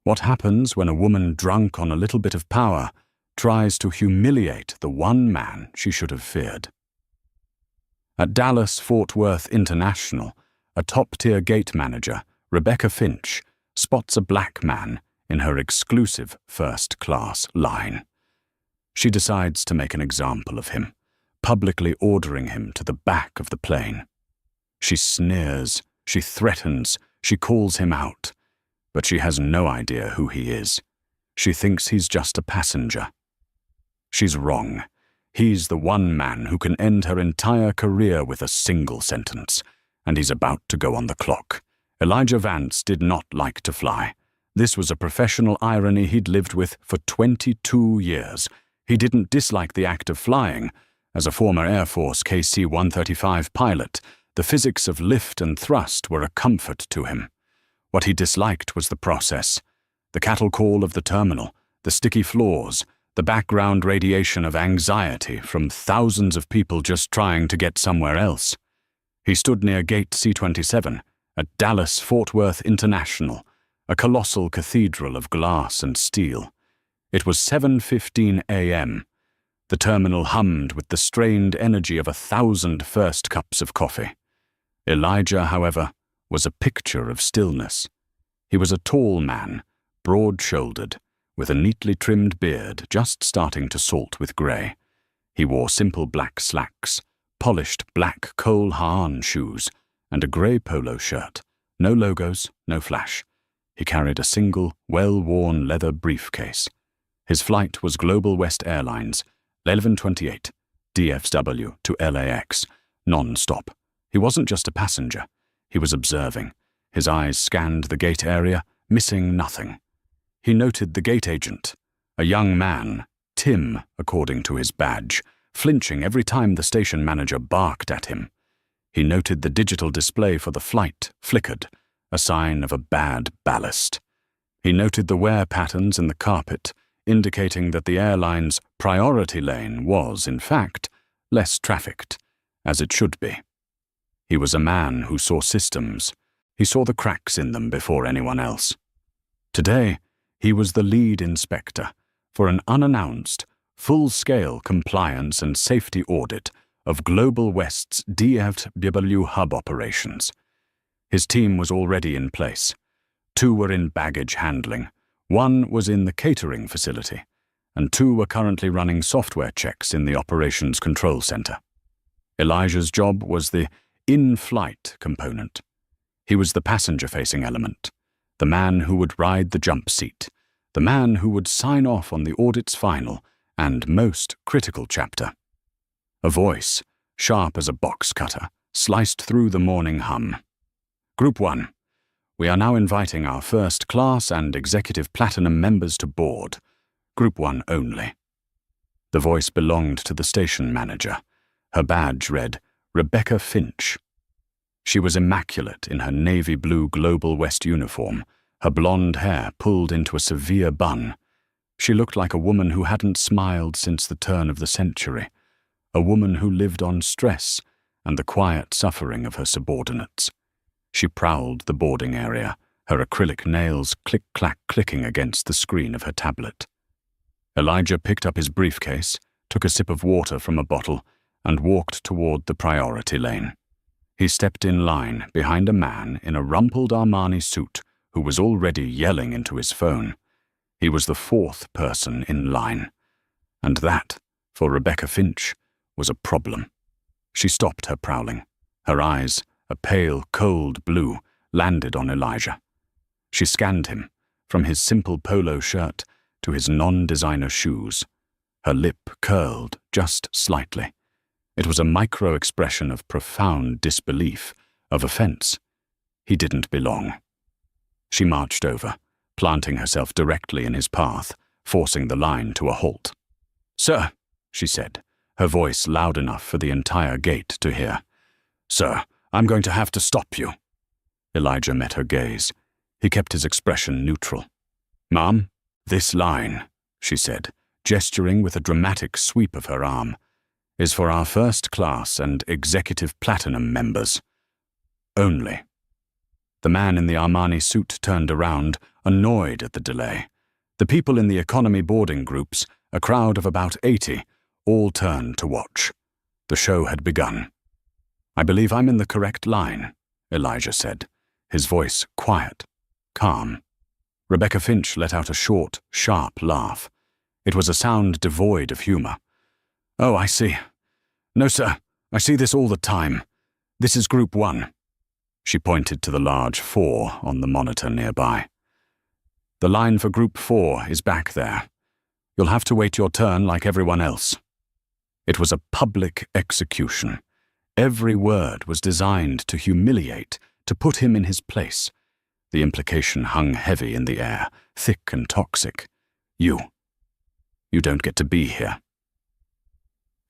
What happens when a woman drunk on a little bit of power tries to humiliate the one man she should have feared? At Dallas-Fort Worth International, a top-tier gate manager, Rebecca Finch, spots a black man in her exclusive first-class line. She decides to make an example of him, publicly ordering him to the back of the plane. She sneers, she threatens, she calls him out, but she has no idea who he is. She thinks he's just a passenger. She's wrong. He's the one man who can end her entire career with a single sentence, and he's about to go on the clock. Elijah Vance did not like to fly. This was a professional irony he'd lived with for 22 years. He didn't dislike the act of flying. As a former Air Force KC-135 pilot, the physics of lift and thrust were a comfort to him. What he disliked was the process. The cattle call of the terminal, the sticky floors, the background radiation of anxiety from thousands of people just trying to get somewhere else. He stood near Gate C-27 at Dallas-Fort Worth International, a colossal cathedral of glass and steel. It was 7:15 a.m. The terminal hummed with the strained energy of 1,000 first cups of coffee. Elijah, however, was a picture of stillness. He was a tall man, broad-shouldered, with a neatly trimmed beard just starting to salt with grey. He wore simple black slacks, polished black Cole Haan shoes, and a grey polo shirt. No logos, no flash. He carried a single, well-worn leather briefcase. His flight was Global West Airlines, 1128, DFW to LAX, non-stop. He wasn't just a passenger. He was observing. His eyes scanned the gate area, missing nothing. He noted the gate agent, a young man, Tim, according to his badge, flinching every time the station manager barked at him. He noted the digital display for the flight flickered, a sign of a bad ballast. He noted the wear patterns in the carpet, indicating that the airline's priority lane was, in fact, less trafficked, as it should be. He was a man who saw systems. He saw the cracks in them before anyone else. Today, he was the lead inspector for an unannounced, full-scale compliance and safety audit of Global West's DFW hub operations. His team was already in place. 2 were in baggage handling, 1 was in the catering facility, and 2 were currently running software checks in the operations control center. Elijah's job was the in-flight component. He was the passenger-facing element, the man who would ride the jump seat, the man who would sign off on the audit's final and most critical chapter. A voice, sharp as a box cutter, sliced through the morning hum. Group 1. We are now inviting our first class and executive platinum members to board. Group 1 only. The voice belonged to the station manager. Her badge read, Rebecca Finch. She was immaculate in her navy blue Global West uniform, her blonde hair pulled into a severe bun. She looked like a woman who hadn't smiled since the turn of the century, a woman who lived on stress and the quiet suffering of her subordinates. She prowled the boarding area, her acrylic nails click-clack clicking against the screen of her tablet. Elijah picked up his briefcase, took a sip of water from a bottle, and walked toward the priority lane. He stepped in line behind a man in a rumpled Armani suit who was already yelling into his phone. He was the 4th person in line. And that, for Rebecca Finch, was a problem. She stopped her prowling. Her eyes, a pale, cold blue, landed on Elijah. She scanned him, from his simple polo shirt to his non-designer shoes. Her lip curled just slightly. It was a micro-expression of profound disbelief, of offense. He didn't belong. She marched over, planting herself directly in his path, forcing the line to a halt. "Sir," she said, her voice loud enough for the entire gate to hear. "Sir, I'm going to have to stop you." Elijah met her gaze. He kept his expression neutral. "Ma'am, this line," she said, gesturing with a dramatic sweep of her arm, "is for our first class and executive platinum members. Only." The man in the Armani suit turned around, annoyed at the delay. The people in the economy boarding groups, a crowd of about 80, all turned to watch. The show had begun. "I believe I'm in the correct line," Elijah said, his voice quiet, calm. Rebecca Finch let out a short, sharp laugh. It was a sound devoid of humor. "Oh, I see. No, sir, I see this all the time. This is Group 1. She pointed to the large 4 on the monitor nearby. "The line for Group 4 is back there. You'll have to wait your turn like everyone else." It was a public execution. Every word was designed to humiliate, to put him in his place. The implication hung heavy in the air, thick and toxic. You don't get to be here."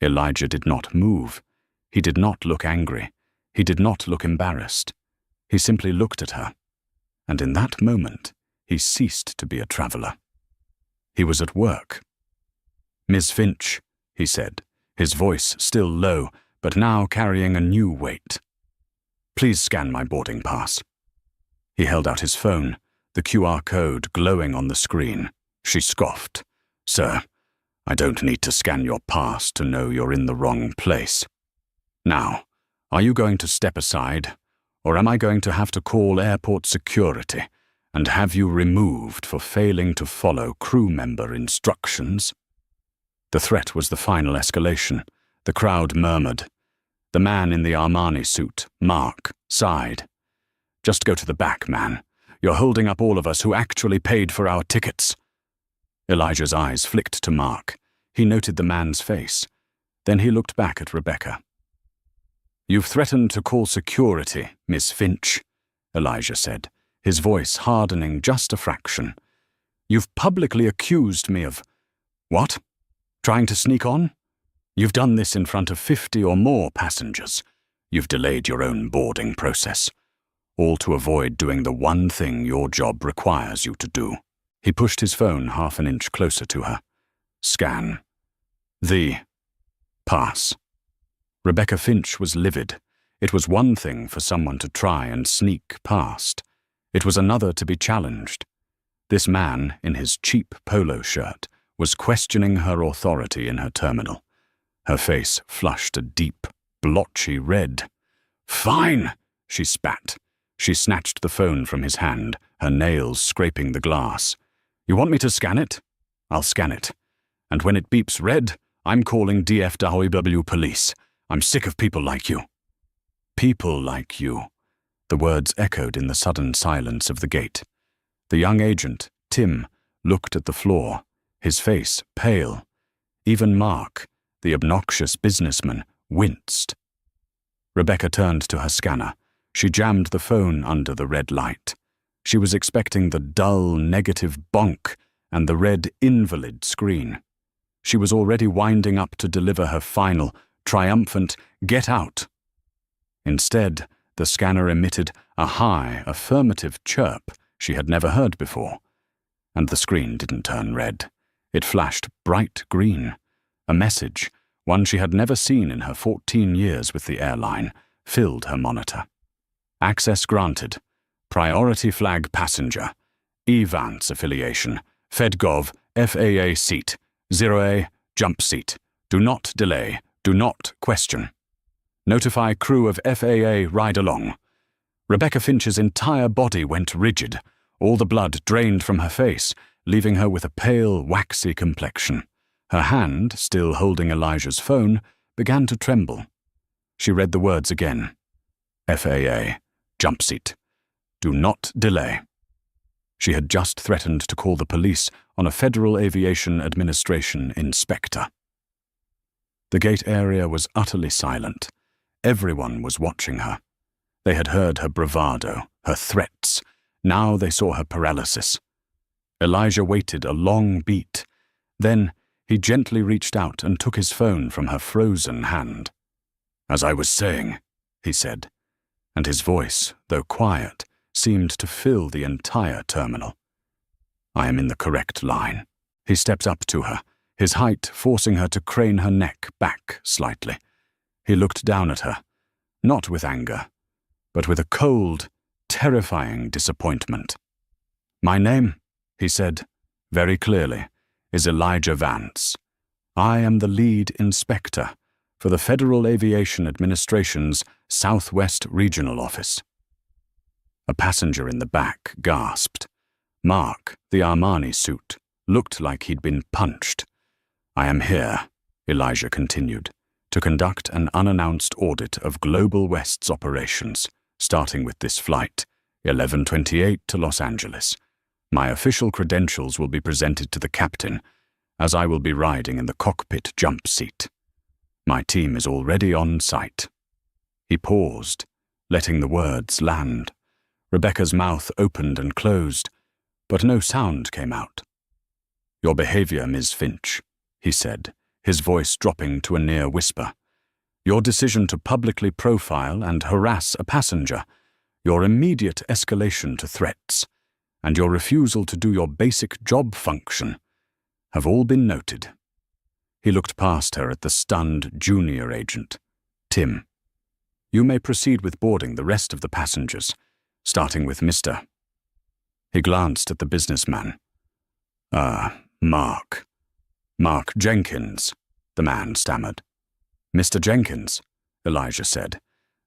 Elijah did not move. He did not look angry. He did not look embarrassed. He simply looked at her. And in that moment, he ceased to be a traveler. He was at work. "Miss Finch," he said, his voice still low, but now carrying a new weight. "Please scan my boarding pass." He held out his phone, the QR code glowing on the screen. She scoffed. "Sir, I don't need to scan your pass to know you're in the wrong place. Now, are you going to step aside, or am I going to have to call airport security and have you removed for failing to follow crew member instructions?" The threat was the final escalation. The crowd murmured. The man in the Armani suit, Mark, sighed. "Just go to the back, man. You're holding up all of us who actually paid for our tickets." Elijah's eyes flicked to Mark. He noted the man's face. Then he looked back at Rebecca. "You've threatened to call security, Miss Finch," Elijah said, his voice hardening just a fraction. "You've publicly accused me of— What? Trying to sneak on? You've done this in front of 50 or more passengers. You've delayed your own boarding process, all to avoid doing the one thing your job requires you to do." He pushed his phone half an inch closer to her. "Scan. The pass." Rebecca Finch was livid. It was one thing for someone to try and sneak past. It was another to be challenged. This man, in his cheap polo shirt, was questioning her authority in her terminal. Her face flushed a deep, blotchy red. "Fine," she spat. She snatched the phone from his hand, her nails scraping the glass. "You want me to scan it? I'll scan it. And when it beeps red, I'm calling DFW police. I'm sick of people like you." "People like you." The words echoed in the sudden silence of the gate. The young agent, Tim, looked at the floor, his face pale. Even Mark, the obnoxious businessman, winced. Rebecca turned to her scanner. She jammed the phone under the red light. She was expecting the dull, negative bonk and the red invalid screen. She was already winding up to deliver her final, triumphant, "Get out!" Instead, the scanner emitted a high, affirmative chirp she had never heard before. And the screen didn't turn red. It flashed bright green. A message, one she had never seen in her 14 years with the airline, filled her monitor. "Access granted. Priority flag passenger. EVANS affiliation. FedGov, FAA seat. 0A, jump seat. Do not delay. Do not question. Notify crew of FAA ride along." Rebecca Finch's entire body went rigid. All the blood drained from her face, leaving her with a pale, waxy complexion. Her hand, still holding Elijah's phone, began to tremble. She read the words again. "FAA, jump seat. Do not delay." She had just threatened to call the police on a Federal Aviation Administration inspector. The gate area was utterly silent. Everyone was watching her. They had heard her bravado, her threats. Now they saw her paralysis. Elijah waited a long beat. Then he gently reached out and took his phone from her frozen hand. "As I was saying," he said, and his voice, though quiet, seemed to fill the entire terminal. "I am in the correct line." He stepped up to her, his height forcing her to crane her neck back slightly. He looked down at her, not with anger, but with a cold, terrifying disappointment. "My name," he said, very clearly, "is Elijah Vance. I am the lead inspector for the Federal Aviation Administration's Southwest Regional Office." A passenger in the back gasped. Mark, the Armani suit, looked like he'd been punched. "I am here," Elijah continued, "to conduct an unannounced audit of Global West's operations, starting with this flight, 11:28 to Los Angeles. My official credentials will be presented to the captain, as I will be riding in the cockpit jump seat. My team is already on site." He paused, letting the words land. Rebecca's mouth opened and closed, but no sound came out. "Your behavior, Ms. Finch," he said, his voice dropping to a near whisper. "Your decision to publicly profile and harass a passenger, your immediate escalation to threats, and your refusal to do your basic job function have all been noted." He looked past her at the stunned junior agent, Tim. "You may proceed with boarding the rest of the passengers, starting with Mr." He glanced at the businessman. Mark. "Mark Jenkins," the man stammered. "Mr. Jenkins," Elijah said,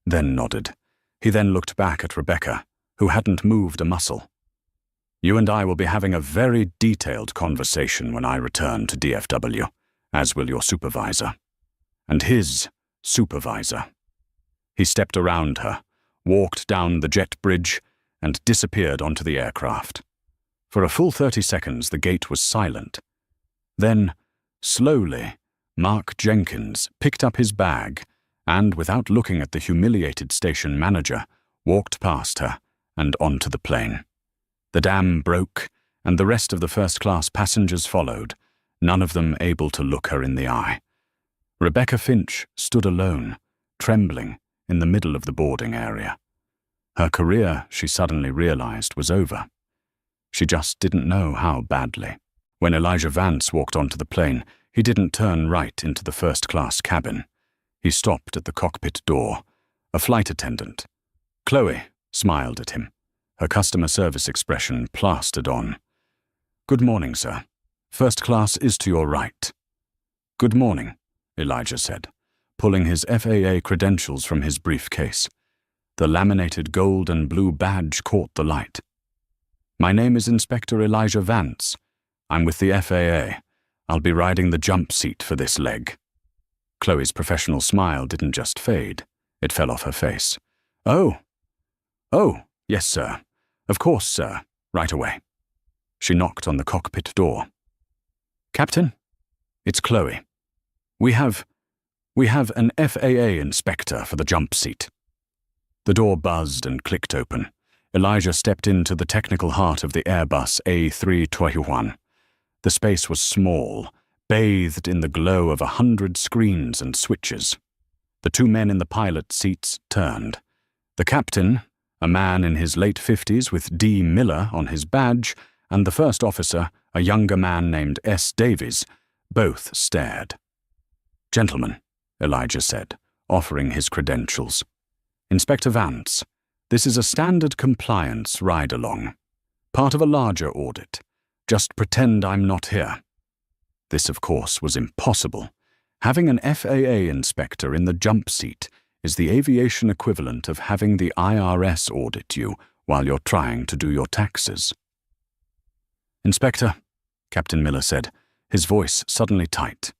then nodded. He then looked back at Rebecca, who hadn't moved a muscle. "You and I will be having a very detailed conversation when I return to DFW, as will your supervisor. And his supervisor." He stepped around her, walked down the jet bridge, and disappeared onto the aircraft. For a full 30 seconds, the gate was silent. Then, slowly, Mark Jenkins picked up his bag and, without looking at the humiliated station manager, walked past her and onto the plane. The dam broke, and the rest of the first-class passengers followed, none of them able to look her in the eye. Rebecca Finch stood alone, trembling, in the middle of the boarding area. Her career, she suddenly realized, was over. She just didn't know how badly. When Elijah Vance walked onto the plane, he didn't turn right into the first-class cabin. He stopped at the cockpit door. A flight attendant, Chloe, smiled at him, her customer service expression plastered on. "Good morning, sir. First class is to your right." "Good morning," Elijah said, pulling his FAA credentials from his briefcase. The laminated gold and blue badge caught the light. "My name is Inspector Elijah Vance. I'm with the FAA. I'll be riding the jump seat for this leg." Chloe's professional smile didn't just fade. It fell off her face. Oh, yes, sir. Of course, sir. Right away." She knocked on the cockpit door. "Captain, it's Chloe. We have an FAA inspector for the jump seat." The door buzzed and clicked open. Elijah stepped into the technical heart of the Airbus A321. The space was small, bathed in the glow of 100 screens and switches. The two men in the pilot's seats turned. The captain, a man in his late 50s with D. Miller on his badge, and the first officer, a younger man named S. Davies, both stared. "Gentlemen," Elijah said, offering his credentials. "Inspector Vance, this is a standard compliance ride-along, part of a larger audit. Just pretend I'm not here." This, of course, was impossible. Having an FAA inspector in the jump seat is the aviation equivalent of having the IRS audit you while you're trying to do your taxes. "Inspector," Captain Miller said, his voice suddenly tight.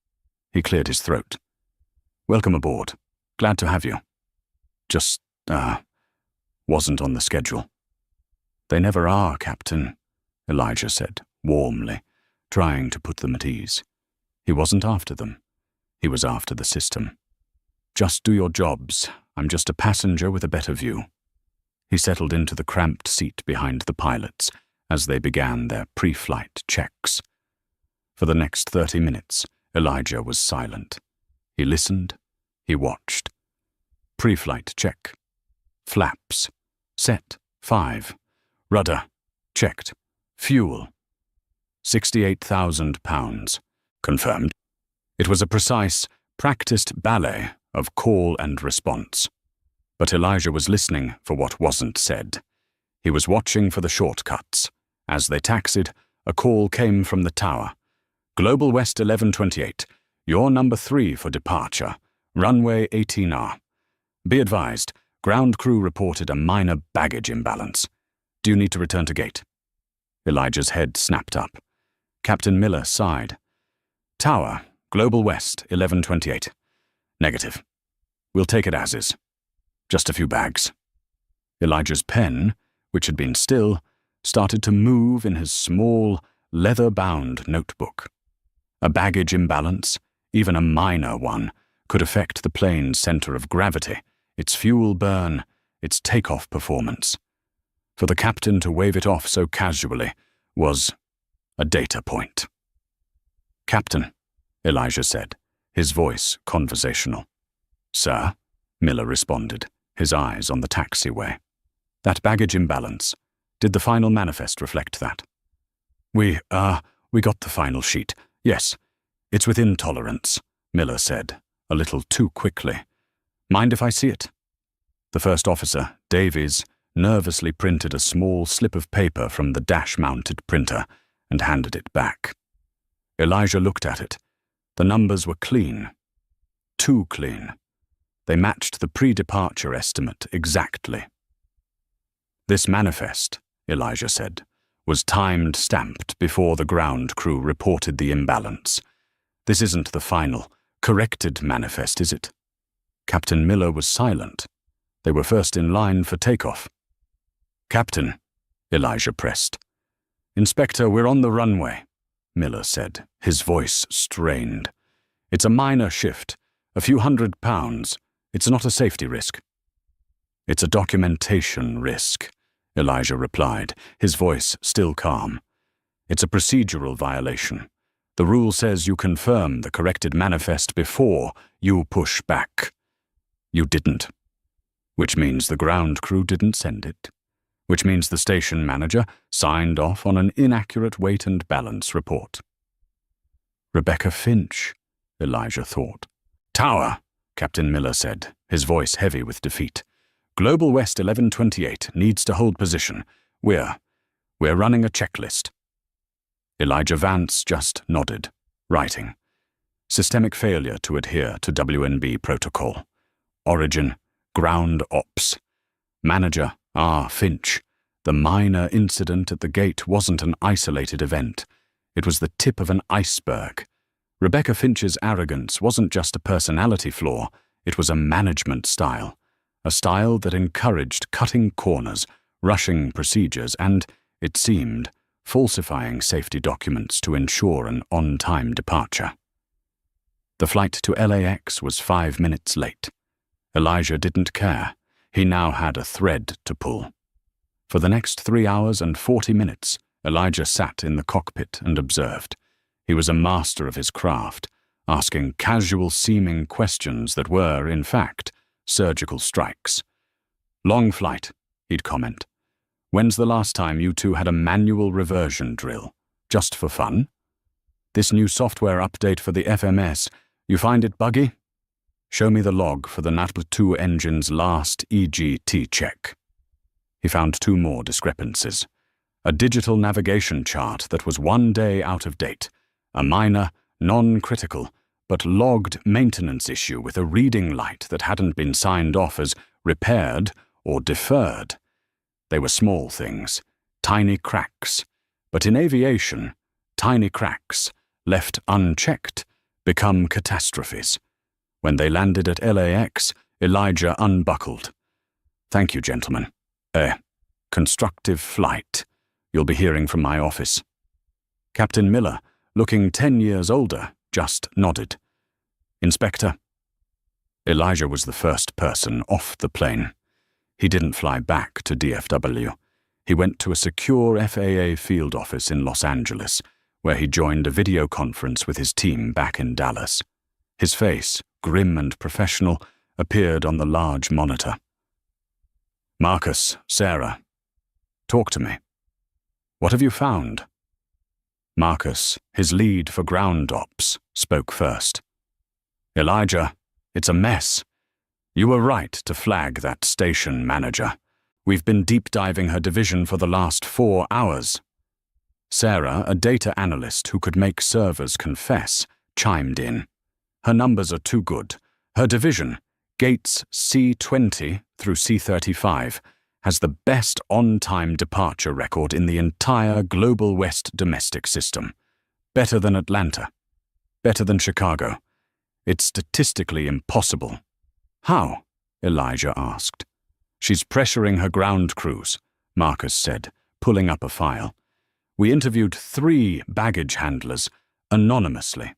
He cleared his throat. "Welcome aboard. Glad to have you. Just, wasn't on the schedule." "They never are, Captain," Elijah said, warmly, trying to put them at ease. He wasn't after them. He was after the system. "Just do your jobs. I'm just a passenger with a better view." He settled into the cramped seat behind the pilots as they began their pre-flight checks. For the next 30 minutes, Elijah was silent. He listened. He watched. Pre-flight check. Flaps. Set. 5. Rudder. Checked. Fuel. 68,000 pounds. Confirmed. It was a precise, practiced ballet of call and response. But Elijah was listening for what wasn't said. He was watching for the shortcuts, As they taxied, a call came from the tower. Global West 1128, you're number 3 for departure, runway 18R. Be advised, ground crew reported a minor baggage imbalance. Do you need to return to gate? Elijah's head snapped up. Captain Miller sighed. Tower, Global West 1128. Negative. We'll take it as is. Just a few bags. Elijah's pen, which had been still, started to move in his small, leather-bound notebook. A baggage imbalance, even a minor one, could affect the plane's center of gravity, its fuel burn, its takeoff performance. For the captain to wave it off so casually was a data point. Captain, Elijah said, his voice conversational. Sir, Miller responded, his eyes on the taxiway. That baggage imbalance, did the final manifest reflect that? We got the final sheet. Yes, it's within tolerance, Miller said, a little too quickly. Mind if I see it? The first officer, Davies, nervously printed a small slip of paper from the dash-mounted printer and handed it back. Elijah looked at it. The numbers were clean. Too clean. They matched the pre-departure estimate exactly. This manifest, Elijah said, was timed-stamped before the ground crew reported the imbalance. This isn't the final, corrected manifest, is it? Captain Miller was silent. They were first in line for takeoff. Captain, Elijah pressed. Inspector, we're on the runway, Miller said, his voice strained. It's a minor shift, a few £100. It's not a safety risk. It's a documentation risk, Elijah replied, his voice still calm. It's a procedural violation. The rule says you confirm the corrected manifest before you push back. You didn't. Which means the ground crew didn't send it. Which means the station manager signed off on an inaccurate weight and balance report. Rebecca Finch, Elijah thought. Tower, Captain Miller said, his voice heavy with defeat. Global West 1128 needs to hold position. We're running a checklist. Elijah Vance just nodded, writing. Systemic failure to adhere to WNB protocol. Origin, ground ops. Manager, Finch. The minor incident at the gate wasn't an isolated event. It was the tip of an iceberg. Rebecca Finch's arrogance wasn't just a personality flaw, it was a management style. A style that encouraged cutting corners, rushing procedures, and, it seemed, falsifying safety documents to ensure an on-time departure. The flight to LAX was 5 minutes late. Elijah didn't care. He now had a thread to pull. For the next 3 hours and 40 minutes, Elijah sat in the cockpit and observed. He was a master of his craft, asking casual-seeming questions that were, in fact, surgical strikes. Long flight, he'd comment. When's the last time you two had a manual reversion drill? Just for fun? This new software update for the FMS, you find it buggy? Show me the log for the NATL-2 engine's last EGT check. He found 2 more discrepancies. A digital navigation chart that was 1 day out of date, a minor, non-critical, but logged maintenance issue with a reading light that hadn't been signed off as repaired or deferred. They were small things, tiny cracks, but in aviation, tiny cracks, left unchecked, become catastrophes. When they landed at LAX, Elijah unbuckled. Thank you, gentlemen. Constructive flight. You'll be hearing from my office. Captain Miller, looking 10 years older, just nodded. Inspector. Elijah was the first person off the plane. He didn't fly back to DFW. He went to a secure FAA field office in Los Angeles, where he joined a video conference with his team back in Dallas. His face, grim and professional, appeared on the large monitor. Marcus, Sarah, talk to me. What have you found? Marcus, his lead for ground ops, spoke first. Elijah, it's a mess. You were right to flag that station manager. We've been deep diving her division for the last 4 hours. Sarah, a data analyst who could make servers confess, chimed in. Her numbers are too good. Her division, Gates C20 through C35, has the best on-time departure record in the entire Global West domestic system. Better than Atlanta. Better than Chicago. It's statistically impossible. How? Elijah asked. She's pressuring her ground crews, Marcus said, pulling up a file. We interviewed 3 baggage handlers, anonymously.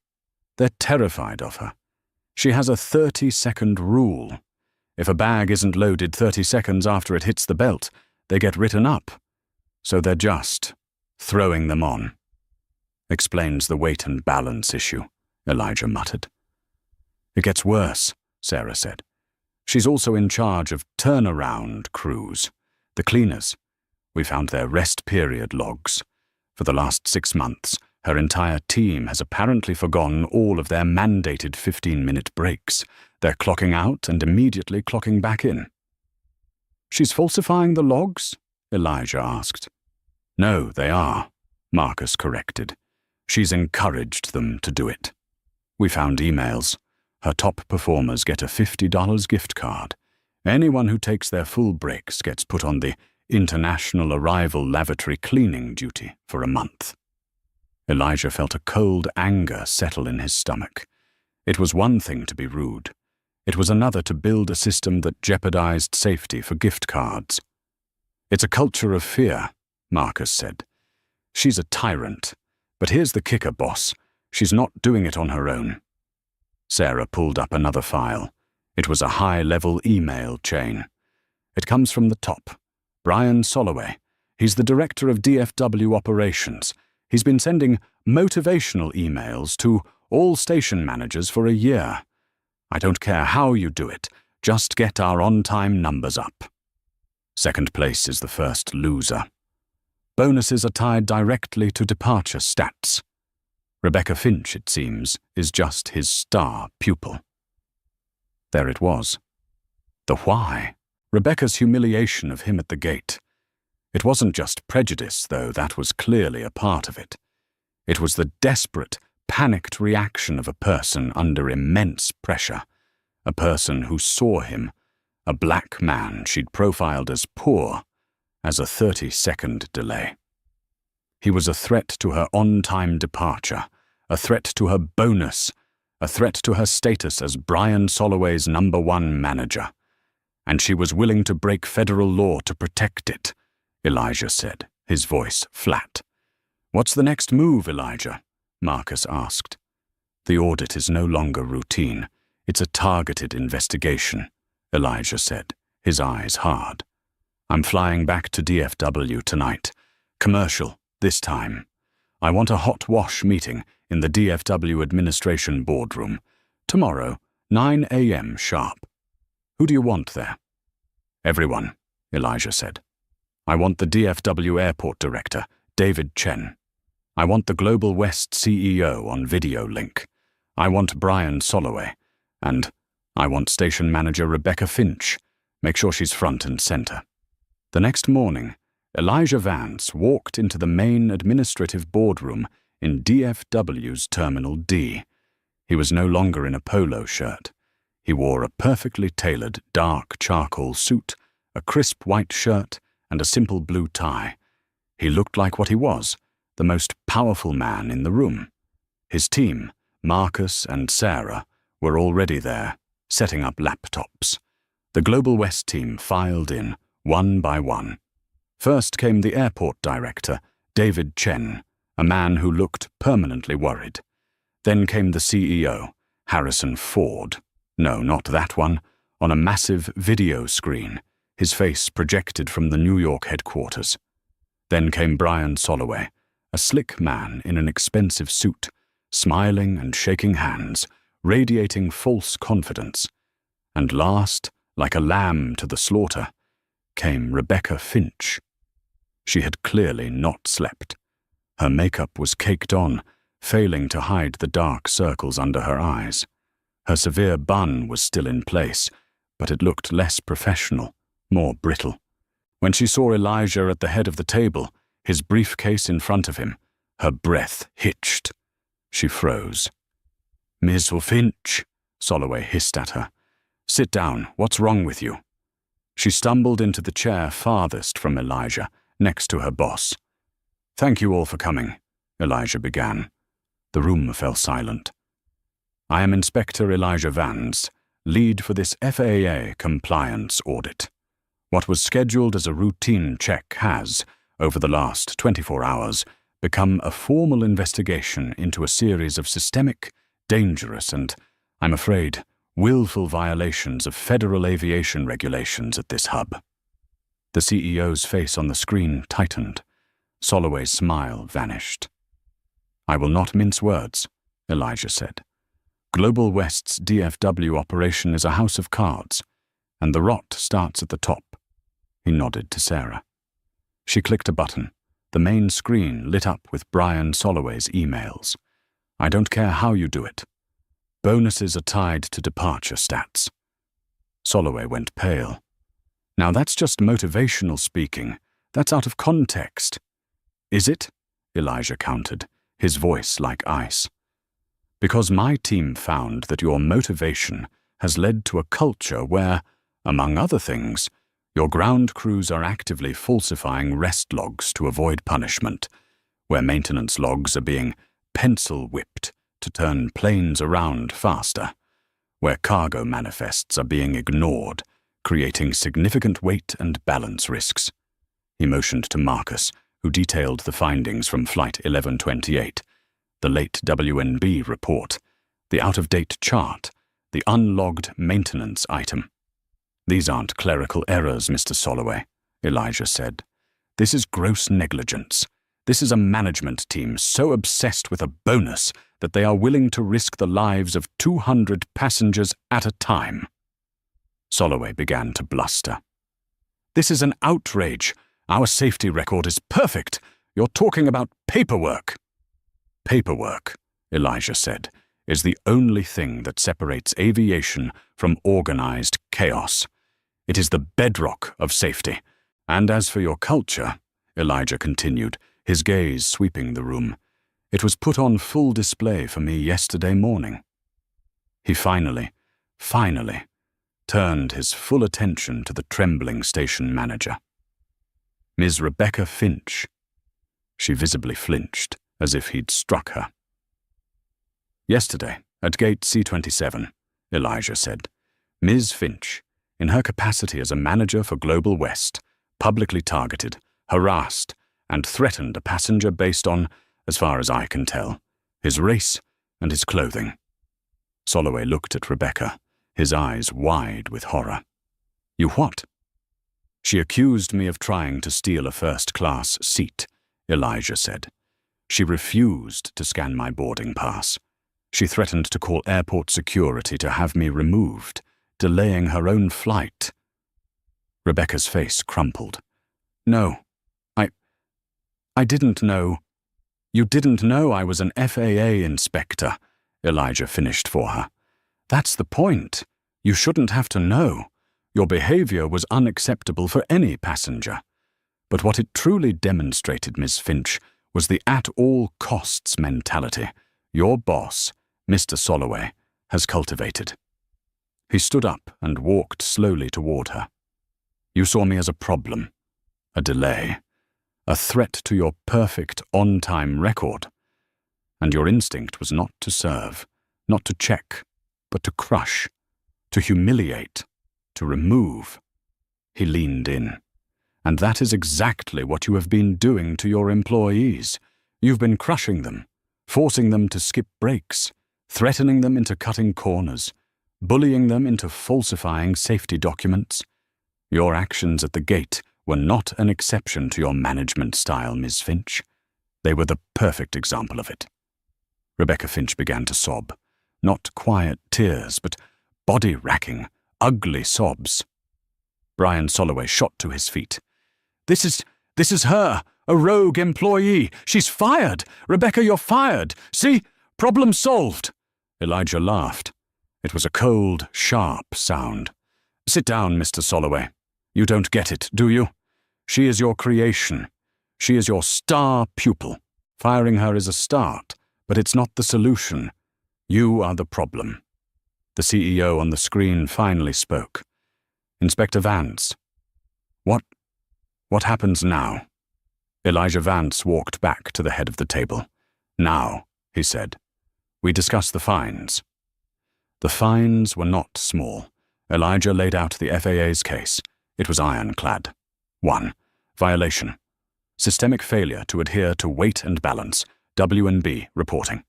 They're terrified of her. She has a 30-second rule. If a bag isn't loaded 30 seconds after it hits the belt, they get written up. So they're just throwing them on. Explains the weight and balance issue, Elijah muttered. It gets worse, Sarah said. She's also in charge of turnaround crews, the cleaners. We found their rest period logs. For the last 6 months, her entire team has apparently forgone all of their mandated 15-minute breaks. They're clocking out and immediately clocking back in. She's falsifying the logs? Elijah asked. No, they are, Marcus corrected. She's encouraged them to do it. We found emails. Her top performers get a $50 gift card. Anyone who takes their full breaks gets put on the International Arrival Lavatory cleaning duty for a month. Elijah felt a cold anger settle in his stomach. It was one thing to be rude. It was another to build a system that jeopardized safety for gift cards. It's a culture of fear, Marcus said. She's a tyrant. But here's the kicker, boss. She's not doing it on her own. Sarah pulled up another file. It was a high-level email chain. It comes from the top. Brian Soloway. He's the director of DFW operations. He's been sending motivational emails to all station managers for a year. I don't care how you do it, just get our on-time numbers up. Second place is the first loser. Bonuses are tied directly to departure stats. Rebecca Finch, it seems, is just his star pupil. There it was. The why. Rebecca's humiliation of him at the gate. It wasn't just prejudice, though that was clearly a part of it. It was the desperate, panicked reaction of a person under immense pressure, a person who saw him, a black man she'd profiled as poor, as a 30-second delay. He was a threat to her on-time departure, a threat to her bonus, a threat to her status as Brian Soloway's #1 manager. And she was willing to break federal law to protect it, Elijah said, his voice flat. What's the next move, Elijah? Marcus asked. The audit is no longer routine. It's a targeted investigation, Elijah said, his eyes hard. I'm flying back to DFW tonight. Commercial, this time. I want a hot wash meeting in the DFW administration boardroom. Tomorrow, 9 a.m. sharp. Who do you want there? Everyone, Elijah said. I want the DFW airport director, David Chen. I want the Global West CEO on video link. I want Brian Soloway. And I want station manager Rebecca Finch. Make sure she's front and center. The next morning, Elijah Vance walked into the main administrative boardroom in DFW's Terminal D. He was no longer in a polo shirt. He wore a perfectly tailored dark charcoal suit, a crisp white shirt, and a simple blue tie. He looked like what he was, the most powerful man in the room. His team, Marcus and Sarah, were already there, setting up laptops. The Global West team filed in, one by one. First came the airport director, David Chen, a man who looked permanently worried. Then came the CEO, Harrison Ford. No, not that one. On a massive video screen, his face projected from the New York headquarters. Then came Brian Soloway, a slick man in an expensive suit, smiling and shaking hands, radiating false confidence. And last, like a lamb to the slaughter, came Rebecca Finch. She had clearly not slept. Her makeup was caked on, failing to hide the dark circles under her eyes. Her severe bun was still in place, but it looked less professional, more brittle. When she saw Elijah at the head of the table, his briefcase in front of him, Her breath hitched. She froze. "Miss Finch," Soloway hissed at her. "Sit down. What's wrong with you?" She stumbled into the chair farthest from Elijah, next to her boss. "Thank you all for coming," Elijah began. The room fell silent. "I am Inspector Elijah Vance, lead for this FAA compliance audit. What was scheduled as a routine check has, over the last 24 hours, become a formal investigation into a series of systemic, dangerous, and, I'm afraid, willful violations of federal aviation regulations at this hub." The CEO's face on the screen tightened. Soloway's smile vanished. "I will not mince words," Elijah said. "Global West's DFW operation is a house of cards, and the rot starts at the top." He nodded to Sarah. She clicked a button. The main screen lit up with Brian Soloway's emails. "I don't care how you do it. Bonuses are tied to departure stats." Soloway went pale. "Now that's just motivational speaking. That's out of context." "Is it?" Elijah countered, his voice like ice. "Because my team found that your motivation has led to a culture where, among other things, your ground crews are actively falsifying rest logs to avoid punishment, where maintenance logs are being pencil-whipped to turn planes around faster, where cargo manifests are being ignored, creating significant weight and balance risks." He motioned to Marcus, who detailed the findings from Flight 1128, the late WNB report, the out-of-date chart, the unlogged maintenance item. "These aren't clerical errors, Mr. Soloway," Elijah said. "This is gross negligence. This is a management team so obsessed with a bonus that they are willing to risk the lives of 200 passengers at a time." Soloway began to bluster. "This is an outrage. Our safety record is perfect. You're talking about paperwork." "Paperwork," Elijah said, "is the only thing that separates aviation from organized chaos. It is the bedrock of safety. And as for your culture," Elijah continued, his gaze sweeping the room, "it was put on full display for me yesterday morning." He finally turned his full attention to the trembling station manager. "Ms. Rebecca Finch." She visibly flinched, as if he'd struck her. "Yesterday, at gate C-27, Elijah said, Ms. Finch, in her capacity as a manager for Global West, publicly targeted, harassed, and threatened a passenger based on, as far as I can tell, his race and his clothing." Soloway looked at Rebecca, his eyes wide with horror. "You what?" "She accused me of trying to steal a first-class seat," Elijah said. "She refused to scan my boarding pass. She threatened to call airport security to have me removed, delaying her own flight." Rebecca's face crumpled. "No, I didn't know." "You didn't know I was an FAA inspector," Elijah finished for her. "That's the point. You shouldn't have to know. Your behavior was unacceptable for any passenger. But what it truly demonstrated, Miss Finch, was the at-all-costs mentality your boss, Mr. Soloway, has cultivated." He stood up and walked slowly toward her. "You saw me as a problem, a delay, a threat to your perfect on-time record. And your instinct was not to serve, not to check, but to crush, to humiliate, to remove." He leaned in. "And that is exactly what you have been doing to your employees. You've been crushing them, forcing them to skip breaks, threatening them into cutting corners, bullying them into falsifying safety documents. Your actions at the gate were not an exception to your management style, Ms. Finch. They were the perfect example of it." Rebecca Finch began to sob. Not quiet tears, but body-racking, ugly sobs. Brian Soloway shot to his feet. This is her, a rogue employee. She's fired. Rebecca, you're fired. See? Problem solved." Elijah laughed. It was a cold, sharp sound. "Sit down, Mr. Soloway. You don't get it, do you? She is your creation. She is your star pupil. Firing her is a start, but it's not the solution. You are the problem. The CEO on the screen finally spoke. Inspector Vance. What happens now? Elijah Vance walked back to the head of the table. Now, he said, we discuss the fines. The fines were not small. Elijah laid out the FAA's case. It was ironclad. 1. Violation. Systemic failure to adhere to weight and balance, W&B reporting.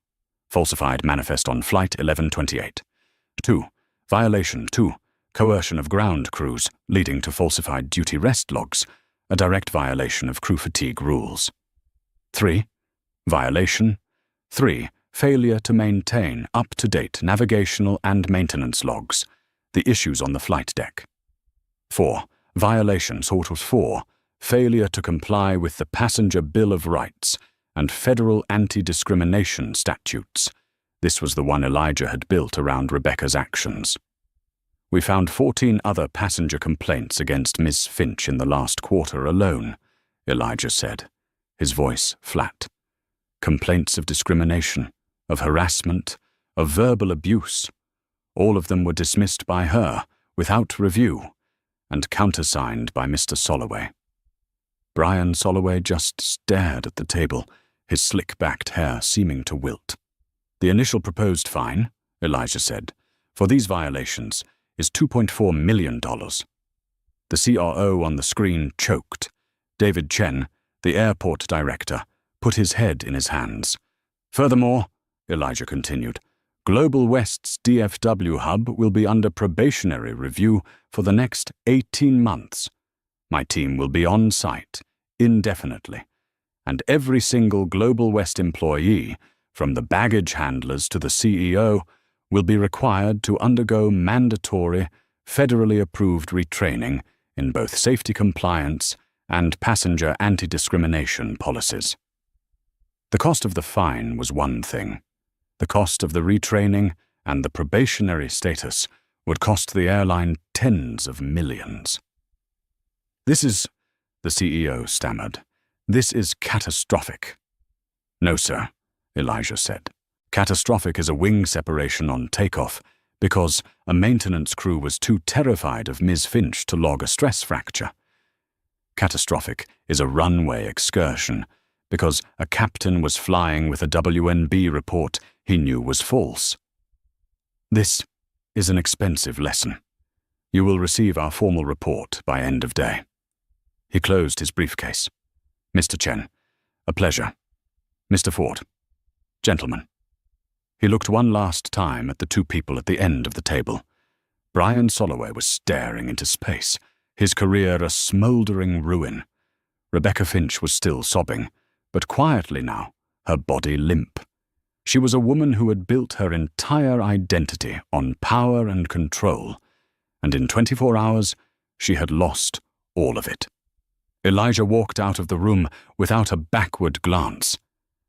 Falsified manifest on Flight 1128. 2. Violation 2. Coercion of ground crews, leading to falsified duty rest logs, a direct violation of crew fatigue rules. 3. Violation 3. Failure to maintain up-to-date navigational and maintenance logs, the issues on the flight deck. 4. Violation sort of 4. Failure to comply with the Passenger Bill of Rights and federal anti-discrimination statutes. This was the one Elijah had built around Rebecca's actions. We found 14 other passenger complaints against Miss Finch in the last quarter alone, Elijah said, his voice flat. Complaints of discrimination, of harassment, of verbal abuse. All of them were dismissed by her, without review, and countersigned by Mr. Soloway. Brian Soloway just stared at the table, his slick-backed hair seeming to wilt. The initial proposed fine, Elijah said, for these violations is $2.4 million. The CRO on the screen choked. David Chen, the airport director, put his head in his hands. Furthermore, Elijah continued, Global West's DFW hub will be under probationary review for the next 18 months. My team will be on site, indefinitely, and every single Global West employee, from the baggage handlers to the CEO, will be required to undergo mandatory, federally approved retraining in both safety compliance and passenger anti-discrimination policies. The cost of the fine was one thing. The cost of the retraining and the probationary status would cost the airline tens of millions. This is, the CEO stammered, this is catastrophic. No, sir, Elijah said. Catastrophic is a wing separation on takeoff because a maintenance crew was too terrified of Ms. Finch to log a stress fracture. Catastrophic is a runway excursion because a captain was flying with a WNB report he knew was false. This is an expensive lesson. You will receive our formal report by end of day. He closed his briefcase. Mr. Chen, a pleasure. Mr. Ford, gentlemen. He looked one last time at the two people at the end of the table. Brian Soloway was staring into space, his career a smouldering ruin. Rebecca Finch was still sobbing, but quietly now, her body limp. She was a woman who had built her entire identity on power and control, and in 24 hours, she had lost all of it. Elijah walked out of the room without a backward glance.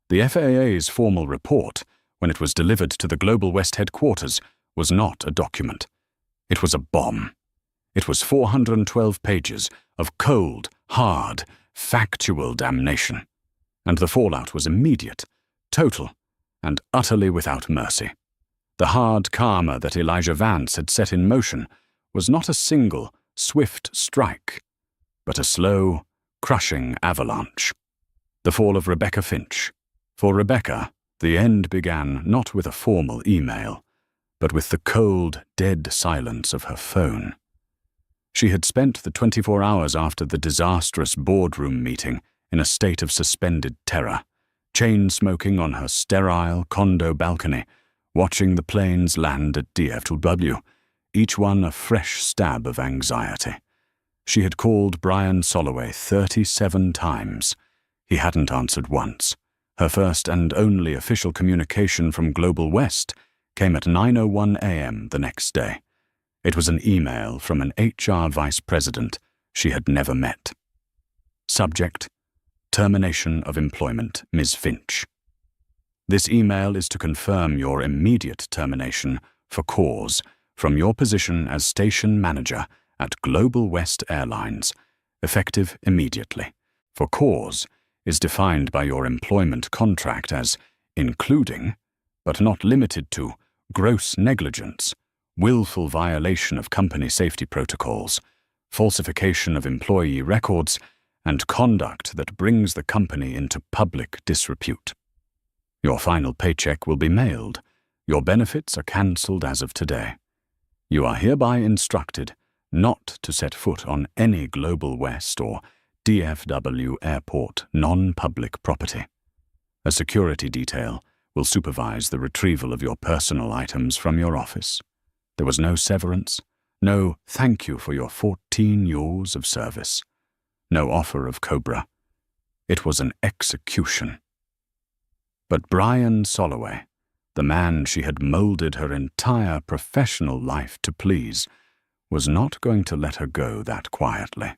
The FAA's formal report, when it was delivered to the Global West headquarters, was not a document. It was a bomb. It was 412 pages of cold, hard, factual damnation. And the fallout was immediate, total, and utterly without mercy. The hard karma that Elijah Vance had set in motion was not a single, swift strike, but a slow, crushing avalanche. The fall of Rebecca Finch. For Rebecca, the end began not with a formal email, but with the cold, dead silence of her phone. She had spent the 24 hours after the disastrous boardroom meeting in a state of suspended terror, chain-smoking on her sterile condo balcony, watching the planes land at DFW, each one a fresh stab of anxiety. She had called Brian Soloway 37 times. He hadn't answered once. Her first and only official communication from Global West came at 9:01 a.m. the next day. It was an email from an HR vice president she had never met. Subject: Termination of employment, Ms. Finch. This email is to confirm your immediate termination for cause from your position as station manager at Global West Airlines, effective immediately. For cause is defined by your employment contract as including, but not limited to, gross negligence, willful violation of company safety protocols, falsification of employee records, and conduct that brings the company into public disrepute. Your final paycheck will be mailed. Your benefits are cancelled as of today. You are hereby instructed not to set foot on any Global West or DFW Airport non-public property. A security detail will supervise the retrieval of your personal items from your office. There was no severance, no thank you for your 14 years of service, no offer of Cobra. It was an execution. But Brian Soloway, the man she had molded her entire professional life to please, was not going to let her go that quietly.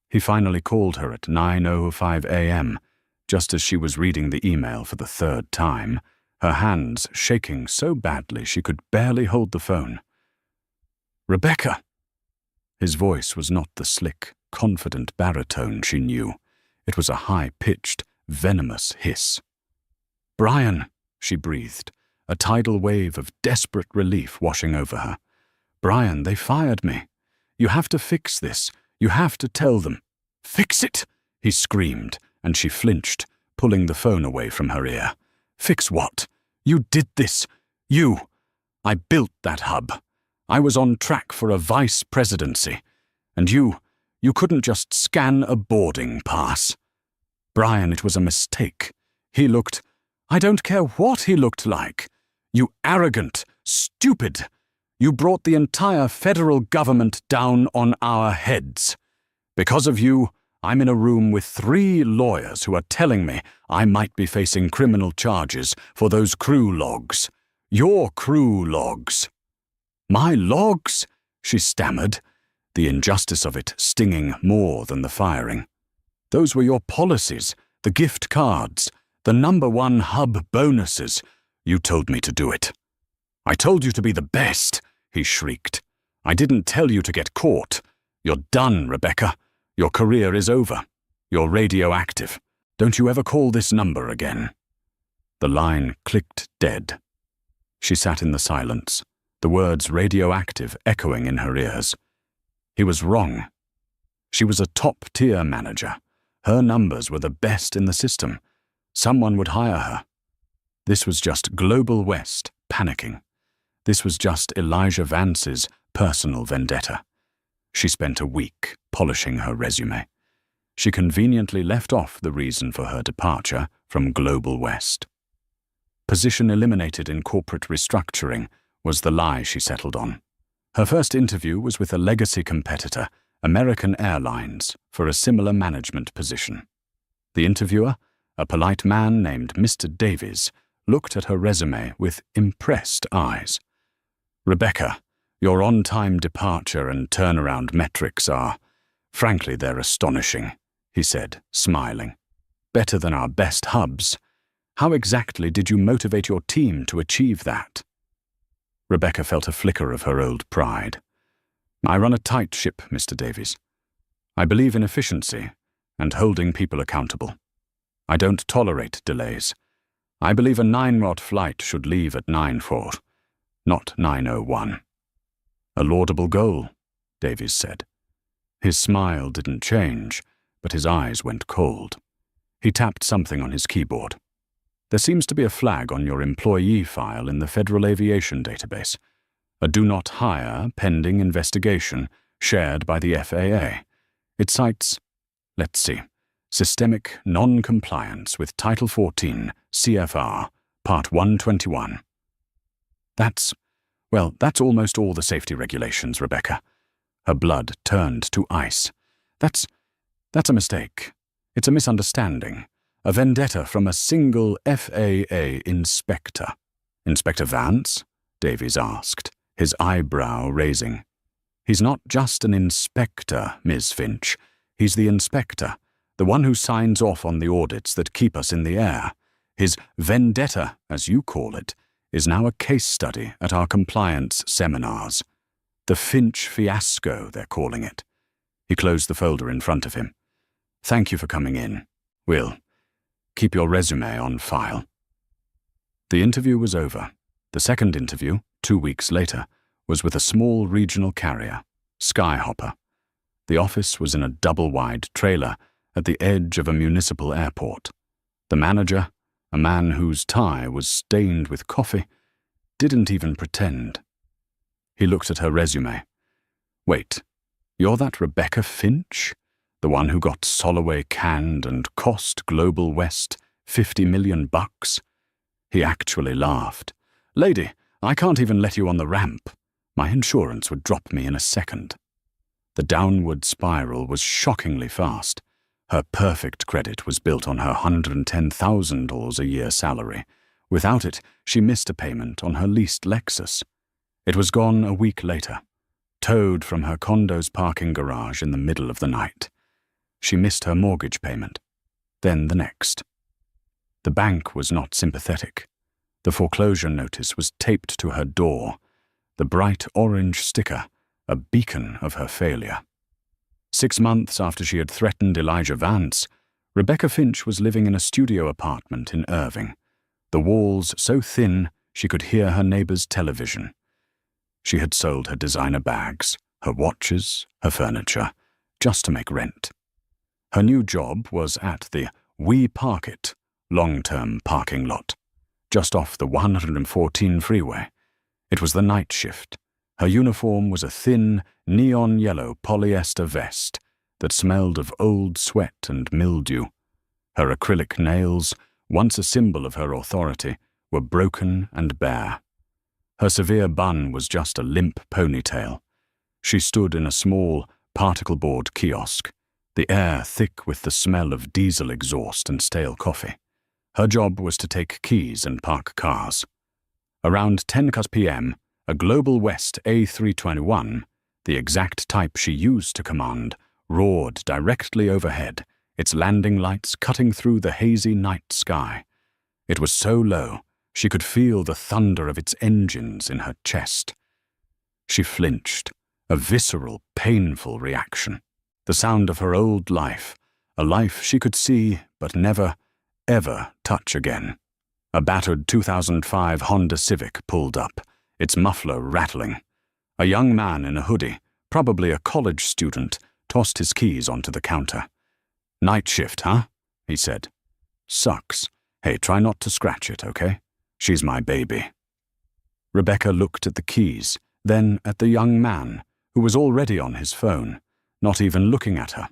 He finally called her at 9:05 a.m., just as she was reading the email for the third time, her hands shaking so badly she could barely hold the phone. "Rebecca!" His voice was not the slick, confident baritone she knew. It was a high-pitched, venomous hiss. "Brian," she breathed, a tidal wave of desperate relief washing over her. "Brian, they fired me. You have to fix this. You have to tell them." "Fix it!" he screamed, and she flinched, pulling the phone away from her ear. "Fix what? You did this. You. I built that hub. I was on track for a vice presidency. And you couldn't just scan a boarding pass." "Brian, it was a mistake. He looked... I don't care what he looked like. You arrogant, stupid. You brought the entire federal government down on our heads. Because of you, I'm in a room with 3 lawyers who are telling me I might be facing criminal charges for those crew logs. Your crew logs." "My logs?" she stammered, the injustice of it stinging more than the firing. "Those were your policies, the gift cards, the #1 hub bonuses. You told me to do it." "I told you to be the best," he shrieked. "I didn't tell you to get caught. You're done, Rebecca. Your career is over. You're radioactive. Don't you ever call this number again." The line clicked dead. She sat in the silence, the words radioactive echoing in her ears. He was wrong. She was a top-tier manager. Her numbers were the best in the system. Someone would hire her. This was just Global West panicking. This was just Elijah Vance's personal vendetta. She spent a week polishing her resume. She conveniently left off the reason for her departure from Global West. Position eliminated in corporate restructuring was the lie she settled on. Her first interview was with a legacy competitor, American Airlines, for a similar management position. The interviewer, a polite man named Mr. Davies, looked at her resume with impressed eyes. "Rebecca, your on-time departure and turnaround metrics are, frankly, they're astonishing," he said, smiling. "Better than our best hubs. How exactly did you motivate your team to achieve that?" Rebecca felt a flicker of her old pride. "I run a tight ship, Mr. Davies. I believe in efficiency and holding people accountable. I don't tolerate delays. I believe a 9-rod flight should leave at 9:04, not 9:01. "A laudable goal," Davies said. His smile didn't change, but his eyes went cold. He tapped something on his keyboard. "There seems to be a flag on your employee file in the Federal Aviation Database. A do not hire pending investigation shared by the FAA. It cites, let's see, systemic non-compliance with Title 14, CFR, Part 121. That's almost all the safety regulations, Rebecca." Her blood turned to ice. That's a mistake. It's a misunderstanding. A vendetta from a single FAA inspector." "Inspector Vance?" Davies asked, his eyebrow raising. "He's not just an inspector, Ms. Finch. He's the inspector, the one who signs off on the audits that keep us in the air. His vendetta, as you call it, is now a case study at our compliance seminars. The Finch fiasco, they're calling it." He closed the folder in front of him. "Thank you for coming in," We'll keep your resume on file." The interview was over. The second interview, 2 weeks later, was with a small regional carrier, Skyhopper. The office was in a double-wide trailer at the edge of a municipal airport. The manager, a man whose tie was stained with coffee, didn't even pretend. He looked at her resume. "Wait, you're that Rebecca Finch? The one who got Soloway canned and cost Global West $50 million? He actually laughed. "Lady, I can't even let you on the ramp. My insurance would drop me in a second." The downward spiral was shockingly fast. Her perfect credit was built on her $110,000 a year salary. Without it, she missed a payment on her leased Lexus. It was gone a week later, towed from her condo's parking garage in the middle of the night. She missed her mortgage payment, then the next. The bank was not sympathetic. The foreclosure notice was taped to her door, the bright orange sticker a beacon of her failure. 6 months after she had threatened Elijah Vance, Rebecca Finch was living in a studio apartment in Irving, the walls so thin she could hear her neighbor's television. She had sold her designer bags, her watches, her furniture, just to make rent. Her new job was at the We Park It long-term parking lot, just off the 114 freeway. It was the night shift. Her uniform was a thin, neon yellow polyester vest that smelled of old sweat and mildew. Her acrylic nails, once a symbol of her authority, were broken and bare. Her severe bun was just a limp ponytail. She stood in a small, particle board kiosk, the air thick with the smell of diesel exhaust and stale coffee. Her job was to take keys and park cars. Around 10 p.m., a Global West A321, the exact type she used to command, roared directly overhead, its landing lights cutting through the hazy night sky. It was so low, she could feel the thunder of its engines in her chest. She flinched, a visceral, painful reaction. The sound of her old life, a life she could see but never, ever touch again. A battered 2005 Honda Civic pulled up, its muffler rattling. A young man in a hoodie, probably a college student, tossed his keys onto the counter. "Night shift, huh?" he said. "Sucks. Hey, try not to scratch it, okay? She's my baby." Rebecca looked at the keys, then at the young man, who was already on his phone, not even looking at her.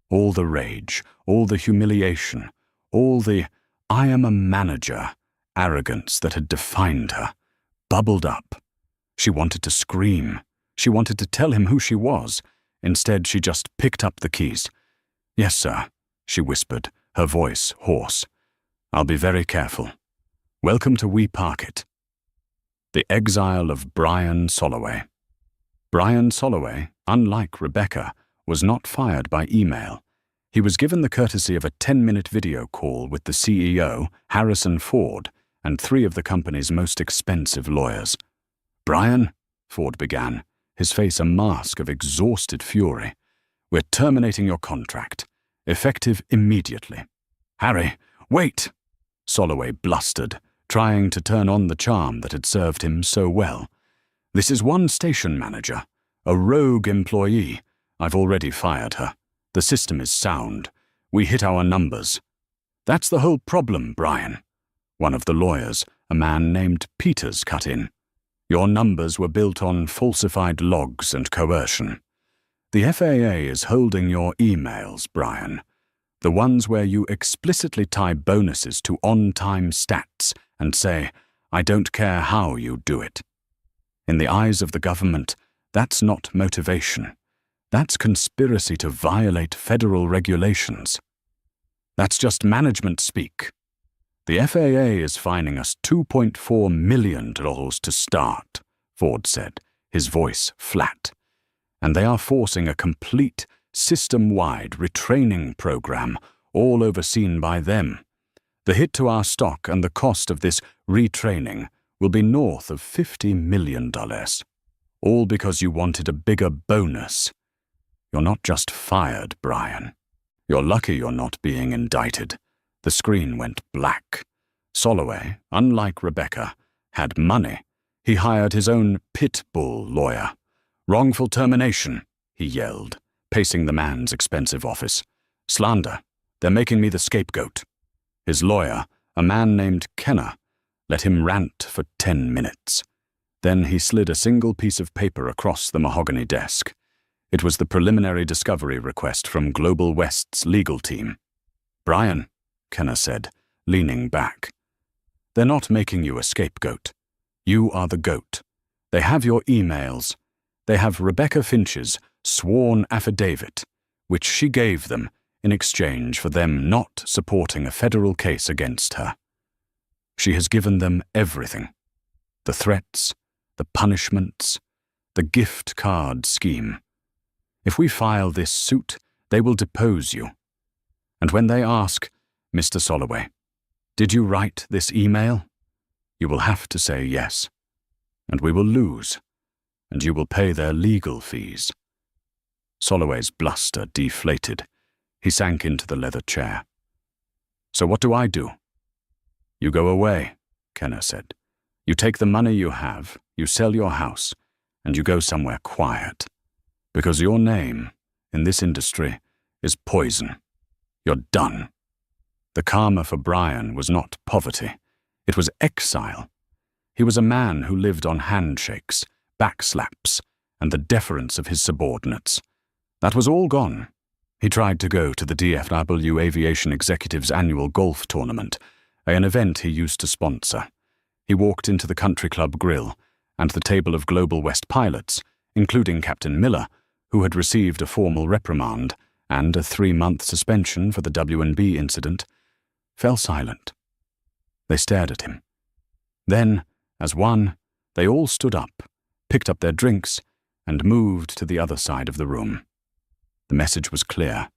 All the rage, all the humiliation, all the "I am a manager" arrogance that had defined her, bubbled up. She wanted to scream. She wanted to tell him who she was. Instead, she just picked up the keys. "Yes, sir," she whispered, her voice hoarse. "I'll be very careful. Welcome to We Park It." The exile of Brian Soloway. Brian Soloway, unlike Rebecca, was not fired by email. He was given the courtesy of a 10-minute video call with the CEO, Harrison Ford, and 3 of the company's most expensive lawyers. "Brian," Ford began, his face a mask of exhausted fury, "we're terminating your contract, effective immediately." "Harry, wait!" Soloway blustered, trying to turn on the charm that had served him so well. "This is one station manager, a rogue employee. I've already fired her. The system is sound. We hit our numbers." "That's the whole problem, Brian." One of the lawyers, a man named Peters, cut in. "Your numbers were built on falsified logs and coercion. The FAA is holding your emails, Brian. The ones where you explicitly tie bonuses to on-time stats and say, 'I don't care how you do it.' In the eyes of the government, that's not motivation. That's conspiracy to violate federal regulations. That's just management speak. The FAA is fining us $2.4 million to start," Ford said, his voice flat. "And they are forcing a complete, system-wide retraining program, all overseen by them. The hit to our stock and the cost of this retraining will be north of $50 million. All because you wanted a bigger bonus. You're not just fired, Brian. You're lucky you're not being indicted. The screen went black. Soloway, unlike Rebecca, had money. He hired his own pit bull lawyer. Wrongful termination, he yelled, pacing the man's expensive office. Slander. They're making me the scapegoat. His lawyer, a man named Kenner, let him rant for 10 minutes. Then he slid a single piece of paper across the mahogany desk. It was the preliminary discovery request from Global West's legal team. Brian, Kenner said, leaning back. They're not making you a scapegoat. You are the goat. They have your emails. They have Rebecca Finch's sworn affidavit, which she gave them in exchange for them not supporting a federal case against her. She has given them everything. The threats, the punishments, the gift card scheme. If we file this suit, they will depose you. And when they ask, Mr. Soloway, did you write this email? You will have to say yes. And we will lose. And you will pay their legal fees. Soloway's bluster deflated. He sank into the leather chair. So what do I do? You go away, Kenner said. You take the money you have, you sell your house, and you go somewhere quiet. Because your name, in this industry, is poison. You're done. The karma for Brian was not poverty. It was exile. He was a man who lived on handshakes, backslaps, and the deference of his subordinates. That was all gone. He tried to go to the DFW Aviation Executive's annual golf tournament, an event he used to sponsor. He walked into the country club grill and the table of Global West pilots, including Captain Miller, who had received a formal reprimand and a 3-month suspension for the W&B incident, fell silent. They stared at him. Then, as one, they all stood up, picked up their drinks, and moved to the other side of the room. The message was clear.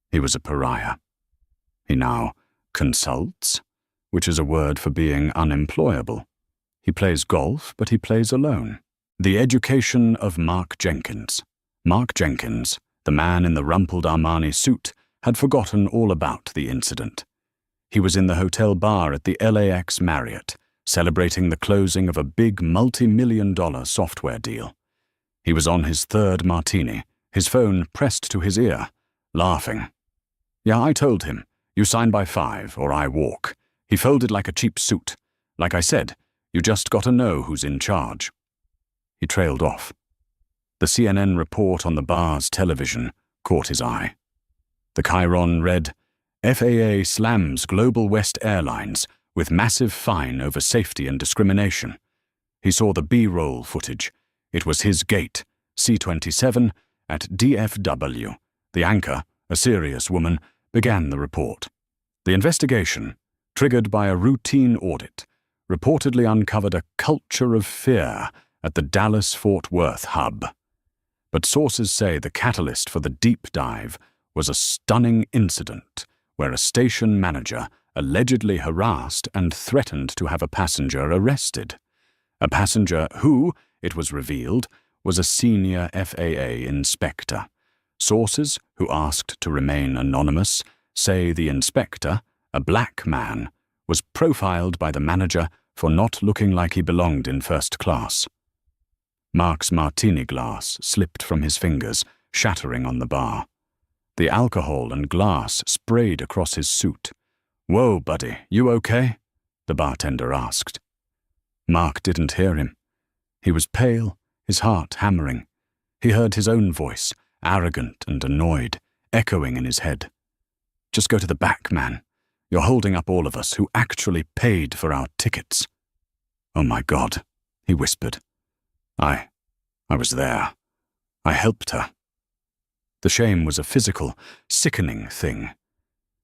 He was a pariah. He now consults, which is a word for being unemployable. He plays golf, but he plays alone. The education of Mark Jenkins. Mark Jenkins, the man in the rumpled Armani suit, had forgotten all about the incident. He was in the hotel bar at the LAX Marriott, celebrating the closing of a big multi-million-dollar software deal. He was on his 3rd martini, his phone pressed to his ear, laughing. Yeah, I told him, you sign by 5 or I walk. He folded like a cheap suit. Like I said, you just gotta know who's in charge. He trailed off. The CNN report on the bar's television caught his eye. The chyron read, FAA slams Global West Airlines with massive fine over safety and discrimination. He saw the B-roll footage. It was his gate, C-27, at DFW. The anchor, a serious woman, began the report. The investigation, triggered by a routine audit, reportedly uncovered a culture of fear at the Dallas-Fort Worth hub. But sources say the catalyst for the deep dive was a stunning incident where a station manager allegedly harassed and threatened to have a passenger arrested. A passenger who, it was revealed, was a senior FAA inspector. Sources, who asked to remain anonymous, say the inspector, a black man, was profiled by the manager for not looking like he belonged in first class. Mark's martini glass slipped from his fingers, shattering on the bar. The alcohol and glass sprayed across his suit. "Whoa, buddy, you okay?" the bartender asked. Mark didn't hear him. He was pale, his heart hammering. He heard his own voice, arrogant and annoyed, echoing in his head. "Just go to the back, man. You're holding up all of us who actually paid for our tickets." "Oh my God," he whispered. I was there. I helped her." The shame was a physical, sickening thing.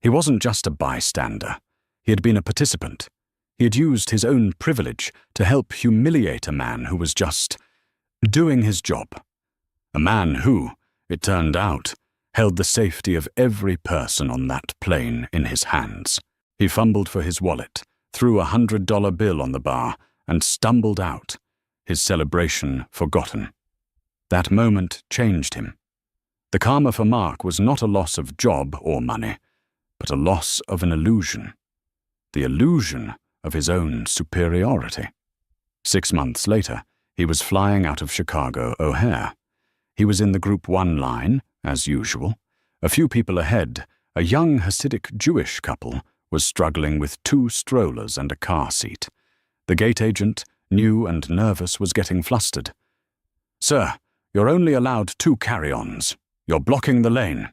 He wasn't just a bystander. He had been a participant. He had used his own privilege to help humiliate a man who was just doing his job. A man who, it turned out, held the safety of every person on that plane in his hands. He fumbled for his wallet, threw a $100 bill on the bar, and stumbled out, his celebration forgotten. That moment changed him. The karma for Mark was not a loss of job or money, but a loss of an illusion. The illusion of his own superiority. 6 months later, he was flying out of Chicago O'Hare. He was in the Group 1 line, as usual. A few people ahead, a young Hasidic Jewish couple was struggling with 2 strollers and a car seat. The gate agent, new and nervous, was getting flustered. "Sir, you're only allowed 2 carry-ons. You're blocking the lane."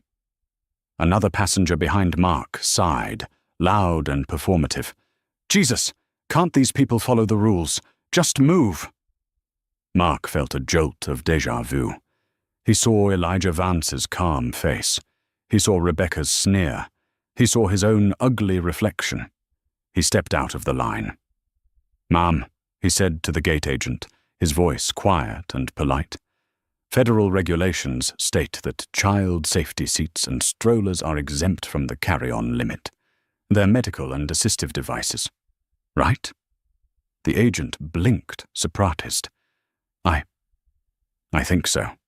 Another passenger behind Mark sighed, loud and performative. "Jesus, can't these people follow the rules? Just move." Mark felt a jolt of déjà vu. He saw Elijah Vance's calm face. He saw Rebecca's sneer. He saw his own ugly reflection. He stepped out of the line. "Ma'am," he said to the gate agent, his voice quiet and polite. "Federal regulations state that child safety seats and strollers are exempt from the carry-on limit. They're medical and assistive devices. Right?" The agent blinked, surprised. I think so."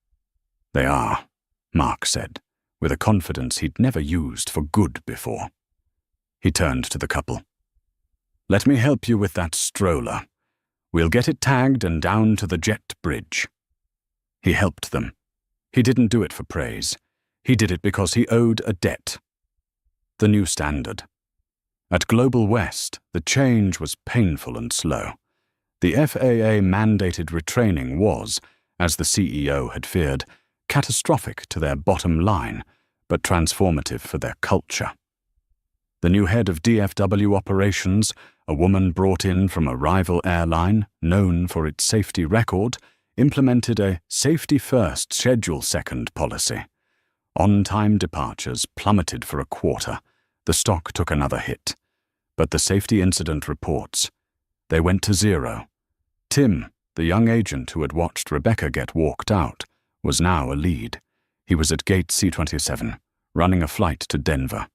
"They are," Mark said, with a confidence he'd never used for good before. He turned to the couple. "Let me help you with that stroller. We'll get it tagged and down to the jet bridge." He helped them. He didn't do it for praise. He did it because he owed a debt. The new standard. At Global West, the change was painful and slow. The FAA mandated retraining was, as the CEO had feared, catastrophic to their bottom line, but transformative for their culture. The new head of DFW operations, a woman brought in from a rival airline known for its safety record, implemented a safety-first, schedule-second policy. On-time departures plummeted for a quarter. The stock took another hit. But the safety incident reports, they went to 0. Tim, the young agent who had watched Rebecca get walked out, was now a lead. He was at gate C-27, running a flight to Denver.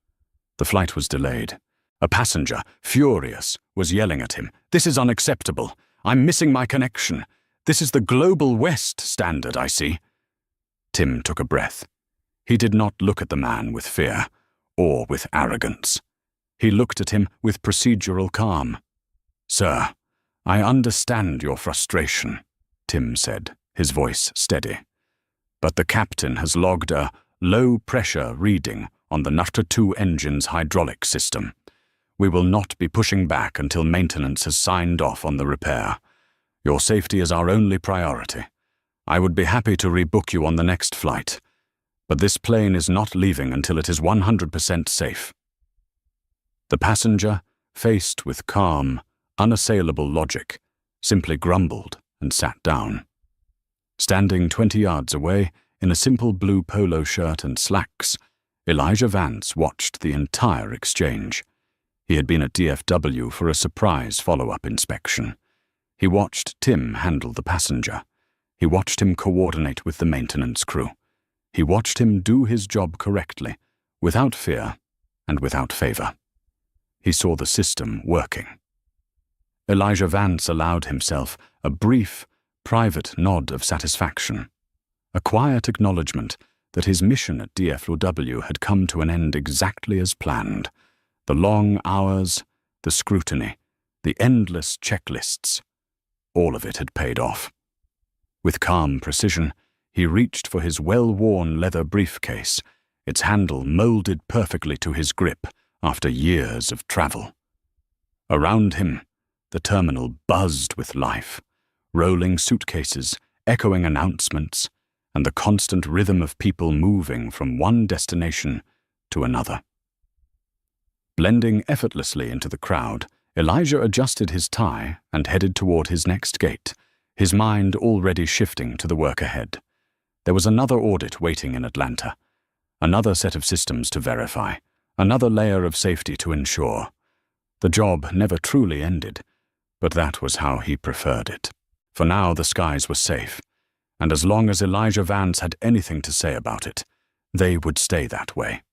The flight was delayed. A passenger, furious, was yelling at him, "This is unacceptable. I'm missing my connection. This is the Global West standard, I see." Tim took a breath. He did not look at the man with fear, or with arrogance. He looked at him with procedural calm. "Sir, I understand your frustration," Tim said, his voice steady. "But the captain has logged a low-pressure reading on the Nutter 2 engine's hydraulic system. We will not be pushing back until maintenance has signed off on the repair. Your safety is our only priority. I would be happy to rebook you on the next flight, but this plane is not leaving until it is 100% safe." The passenger, faced with calm, unassailable logic, simply grumbled and sat down. Standing 20 yards away, in a simple blue polo shirt and slacks, Elijah Vance watched the entire exchange. He had been at DFW for a surprise follow-up inspection. He watched Tim handle the passenger. He watched him coordinate with the maintenance crew. He watched him do his job correctly, without fear and without favor. He saw the system working. Elijah Vance allowed himself a brief, private nod of satisfaction, a quiet acknowledgement that his mission at DFW had come to an end exactly as planned. The long hours, the scrutiny, the endless checklists, all of it had paid off. With calm precision, he reached for his well-worn leather briefcase, its handle molded perfectly to his grip after years of travel. Around him, the terminal buzzed with life, rolling suitcases, echoing announcements, and the constant rhythm of people moving from one destination to another. Blending effortlessly into the crowd, Elijah adjusted his tie and headed toward his next gate, his mind already shifting to the work ahead. There was another audit waiting in Atlanta, another set of systems to verify, another layer of safety to ensure. The job never truly ended, but that was how he preferred it. For now the skies were safe, and as long as Elijah Vance had anything to say about it, they would stay that way.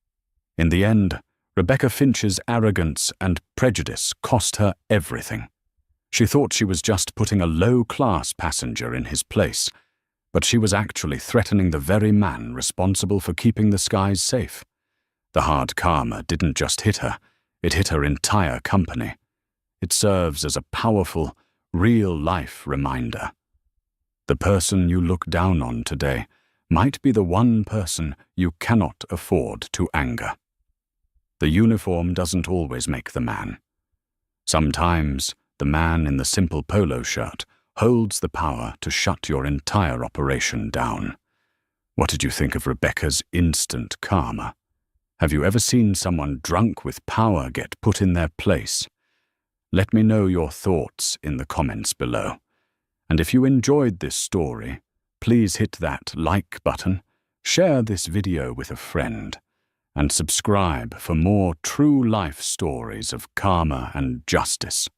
In the end, Rebecca Finch's arrogance and prejudice cost her everything. She thought she was just putting a low-class passenger in his place, but she was actually threatening the very man responsible for keeping the skies safe. The hard karma didn't just hit her, it hit her entire company. It serves as a powerful, real-life reminder. The person you look down on today might be the one person you cannot afford to anger. The uniform doesn't always make the man. Sometimes the man in the simple polo shirt holds the power to shut your entire operation down. What did you think of Rebecca's instant karma? Have you ever seen someone drunk with power get put in their place? Let me know your thoughts in the comments below. And if you enjoyed this story, please hit that like button, share this video with a friend, and subscribe for more true life stories of karma and justice.